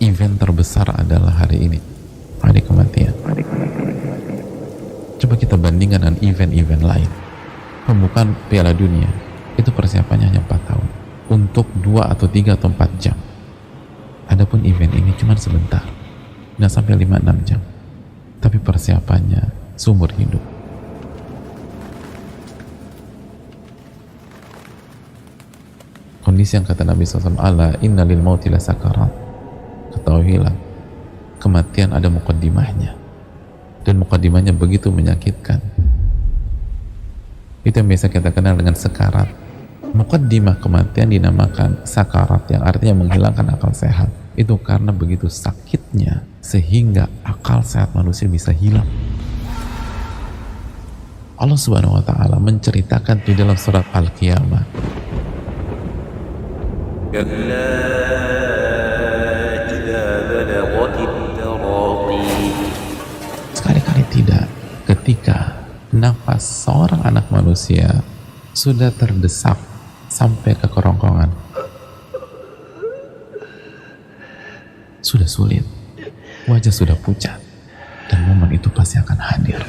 event terbesar adalah hari ini, hari kematian. Coba kita bandingkan dengan event-event lain. Pembukaan Piala Dunia itu persiapannya hanya 4 tahun untuk 2 atau 3 atau 4 jam. Adapun event ini cuma sebentar, nggak sampai 5-6 jam, tapi persiapannya seumur hidup. Kondisi yang kata Nabi SAW, ala inna lil mauti la sakarat, ketahuilah kematian ada muqaddimahnya, dan muqaddimahnya begitu menyakitkan. Itu yang biasa kita kenal dengan sekarat. Muqaddimah kematian dinamakan sakarat, yang artinya menghilangkan akal sehat. Itu karena begitu sakitnya sehingga akal sehat manusia bisa hilang. Allah Subhanahu wa ta'ala menceritakan di dalam surat Al-Qiyamah, sekali-kali tidak, ketika nafas seorang anak manusia sudah terdesak sampai ke kerongkongan, sudah sulit, wajah sudah pucat, dan momen itu pasti akan hadir.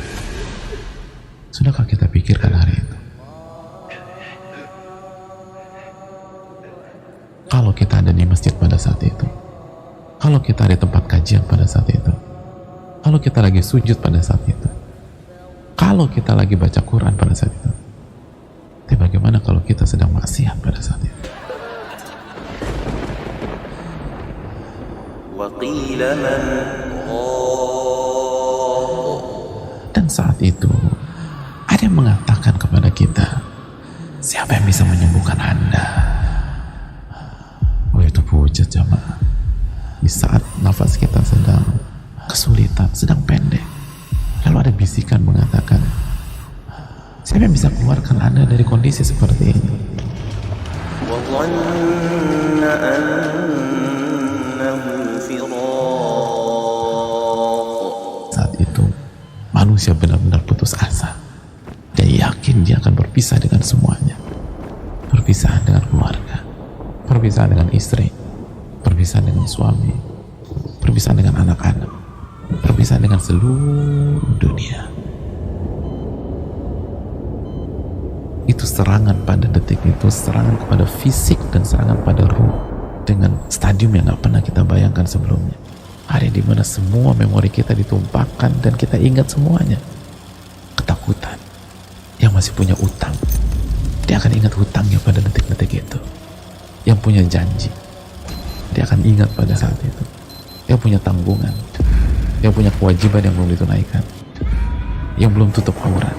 Sudahkah kita pikirkan hari itu? Kalau kita ada di masjid pada saat itu, kalau kita ada di tempat kajian pada saat itu, kalau kita lagi sujud pada saat itu, kalau kita lagi baca Quran pada saat itu, tapi bagaimana kalau kita sedang maksiat pada saat itu? Dan saat itu ada yang mengatakan kepada kita, siapa yang bisa menyembuhkan Anda? Oh, itu hujat jamaah. Di saat nafas kita sedang kesulitan, sedang pendek, lalu ada bisikan mengatakan, siapa yang bisa keluarkan Anda dari kondisi seperti ini? Saat itu manusia benar-benar putus asa. Dia yakin dia akan berpisah dengan semuanya, berpisah dengan keluarga, berpisah dengan istri, berpisah dengan suami, berpisah dengan anak-anak, berpisah dengan seluruh dunia. Itu serangan pada detik itu, serangan kepada fisik dan serangan pada ruh dengan stadium yang gak pernah kita bayangkan sebelumnya. Hari di mana semua memori kita ditumpahkan dan kita ingat semuanya. Ketakutan. Yang masih punya utang, dia akan ingat hutangnya pada detik-detik itu. Yang punya janji, dia akan ingat pada saat itu. Yang punya tanggungan, yang punya kewajiban yang belum ditunaikan, yang belum tutup aurat,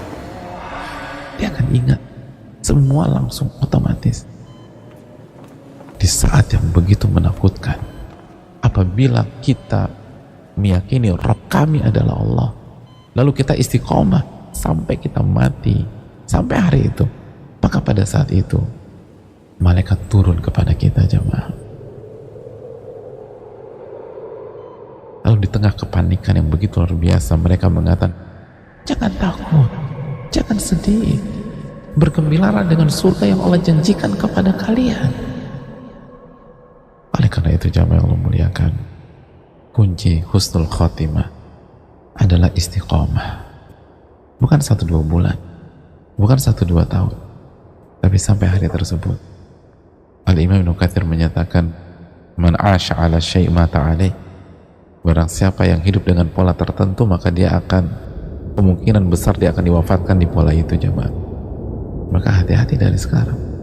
dia akan ingat. Semua langsung otomatis. Di saat yang begitu menakutkan, apabila kita meyakini Rabb kami adalah Allah, lalu kita istiqomah sampai kita mati, sampai hari itu, maka pada saat itu malaikat turun kepada kita jemaah. Lalu di tengah kepanikan yang begitu luar biasa, mereka mengatakan, jangan takut, jangan sedih, bergembiralah dengan surga yang Allah janjikan kepada kalian. Oleh karena itu jemaah yang Allah muliakan, kunci husnul khotimah adalah istiqomah. Bukan 1-2 bulan, bukan 1-2 tahun, tapi sampai hari tersebut. Al-Imam Ibnu Katsir menyatakan, man 'asha 'ala syai' mata 'alaih. Barang siapa yang hidup dengan pola tertentu, maka dia akan, kemungkinan besar dia akan diwafatkan di pola itu jemaah. Maka hati-hati dari sekarang.